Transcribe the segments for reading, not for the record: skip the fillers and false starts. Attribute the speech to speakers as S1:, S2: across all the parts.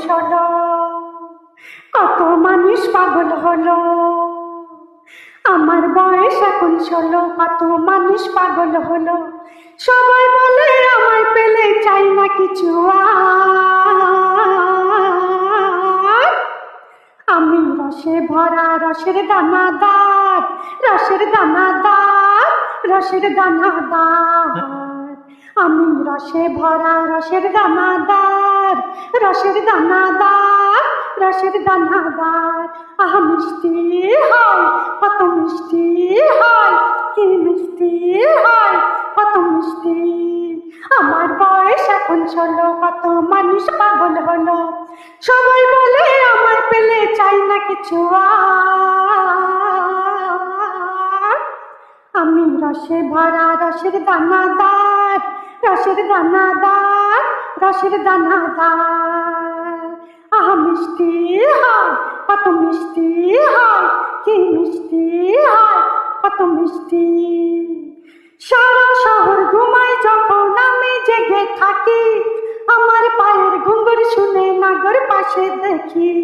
S1: বয়স হলো, কত মানুষ পাগল হলো। আমার বয়স এখন 16, কত মানুষ পাগল হলো। সবাই বলে আমায় পেলে চাই না কিছু আর। আমি রসে ভরা রসের দানাদার, রসের দানাদার, রসের দানাদার। আমি রসে ভরা রসের দানাদার, রসের দানাদার, রসের দানাদার। আহ মিষ্টি হয়, কত মিষ্টি হয়, কি মিষ্টি হয়, কত মিষ্টি। আমার বয়স এখন 16, কত মানুষ পাগল হলো। সবাই বলে আমায় পেলে চাই না কিছু আর। আমি রসে ভরা রসের দানাদার, রসের দানাদার, রসের দানাদার। আহ মিষ্টি হয়, কত মিষ্টি হয়, কি মিষ্টি হয়, কত মিষ্টি। সারা শহর ঘুমায় যখন আমি জেগে থাকি, আমার পায়ের ঘুঙুর শুনে নাগর পাশে দেখি।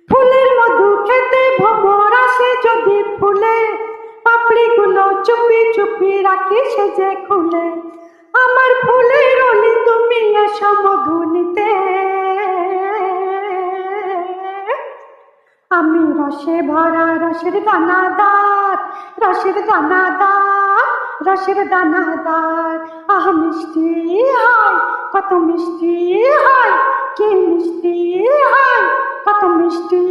S1: ফুলের মধু খেতে ভ্রমর আসে যদি ফুলে, পাপড়িগুলো চুপি চুপি রাখি সেজে খুলে। আমার ফুলের অলি তুমি এসো মধু নিতে। আমি রসে ভরা রসের দানাদার, রসের দানাদার, রসের দানাদার। আহ মিষ্টি হয়, কত মিষ্টি হয়, কি মিষ্টি হয়, কত মিষ্টি।